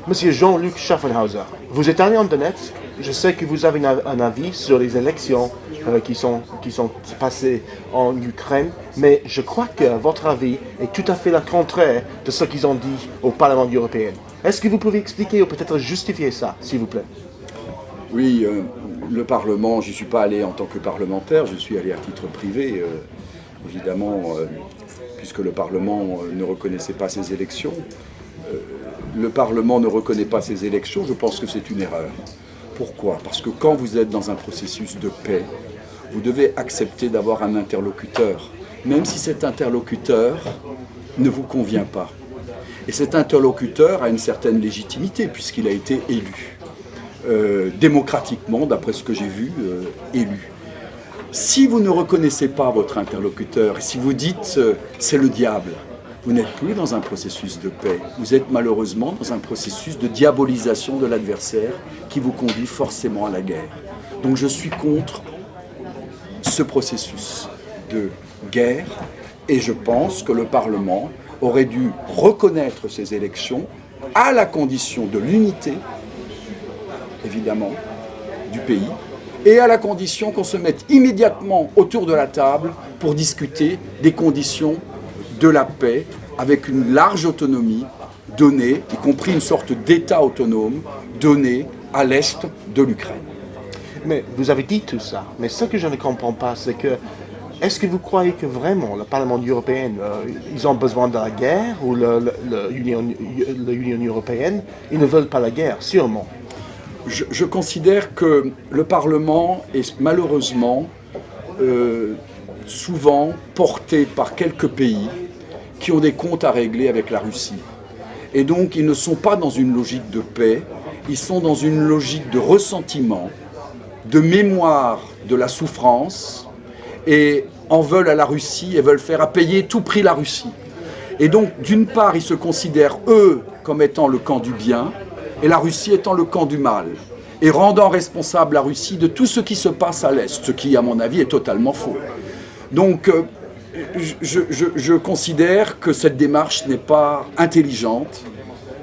Monsieur Jean-Luc Schaffenhauser, vous êtes allé en Donetsk. Je sais que vous avez un avis sur les élections qui sont passées en Ukraine, mais je crois que votre avis est tout à fait le contraire de ce qu'ils ont dit au Parlement européen. Est-ce que vous pouvez expliquer ou peut-être justifier ça, s'il vous plaît? Oui, le Parlement, j'y suis pas allé en tant que parlementaire, je suis allé à titre privé, évidemment, puisque le Parlement ne reconnaissait pas ces élections. Le Parlement ne reconnaît pas ces élections, je pense que c'est une erreur. Pourquoi? Parce que quand vous êtes dans un processus de paix, vous devez accepter d'avoir un interlocuteur, même si cet interlocuteur ne vous convient pas. Et cet interlocuteur a une certaine légitimité, puisqu'il a été élu. Démocratiquement, d'après ce que j'ai vu, élu. Si vous ne reconnaissez pas votre interlocuteur, et si vous dites c'est le diable, vous n'êtes plus dans un processus de paix. Vous êtes malheureusement dans un processus de diabolisation de l'adversaire qui vous conduit forcément à la guerre. Donc je suis contre ce processus de guerre et je pense que le Parlement aurait dû reconnaître ces élections à la condition de l'unité, évidemment, du pays, et à la condition qu'on se mette immédiatement autour de la table pour discuter des conditions de la paix avec une large autonomie donnée, y compris une sorte d'État autonome donné à l'est de l'Ukraine. Mais vous avez dit tout ça, mais ce que je ne comprends pas, c'est que est-ce que vous croyez que vraiment le Parlement européen, ils ont besoin de la guerre ou l'Union européenne, ils ne veulent pas la guerre, sûrement? Je considère que le Parlement est malheureusement souvent porté par quelques pays qui ont des comptes à régler avec la Russie. Et donc ils ne sont pas dans une logique de paix, ils sont dans une logique de ressentiment, de mémoire de la souffrance, et en veulent à la Russie et veulent faire à payer tout prix la Russie. Et donc d'une part ils se considèrent eux comme étant le camp du bien, et la Russie étant le camp du mal, et rendant responsable la Russie de tout ce qui se passe à l'Est, ce qui, à mon avis, est totalement faux. Donc, je considère que cette démarche n'est pas intelligente,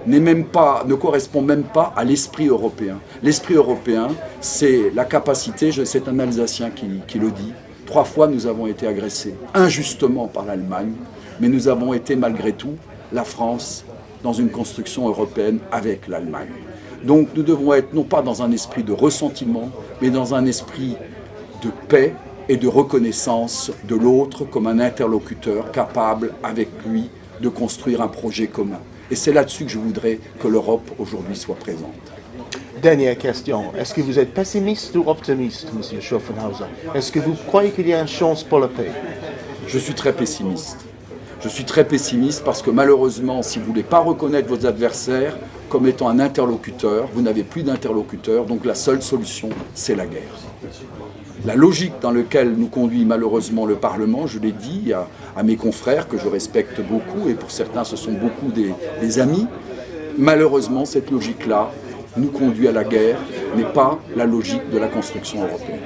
ne correspond même pas à l'esprit européen. L'esprit européen, c'est la capacité, c'est un Alsacien qui le dit, 3 fois nous avons été agressés, injustement par l'Allemagne, mais nous avons été malgré tout, la France, dans une construction européenne avec l'Allemagne. Donc nous devons être non pas dans un esprit de ressentiment, mais dans un esprit de paix et de reconnaissance de l'autre comme un interlocuteur capable avec lui de construire un projet commun. Et c'est là-dessus que je voudrais que l'Europe aujourd'hui soit présente. Dernière question. Est-ce que vous êtes pessimiste ou optimiste, M. Schaffenhauser? Est-ce que vous croyez qu'il y a une chance pour la paix? Je suis très pessimiste. Je suis très pessimiste parce que malheureusement, si vous ne voulez pas reconnaître vos adversaires comme étant un interlocuteur, vous n'avez plus d'interlocuteur, donc la seule solution, c'est la guerre. La logique dans laquelle nous conduit malheureusement le Parlement, je l'ai dit à mes confrères que je respecte beaucoup, et pour certains ce sont beaucoup des amis, malheureusement cette logique-là nous conduit à la guerre, n'est pas la logique de la construction européenne.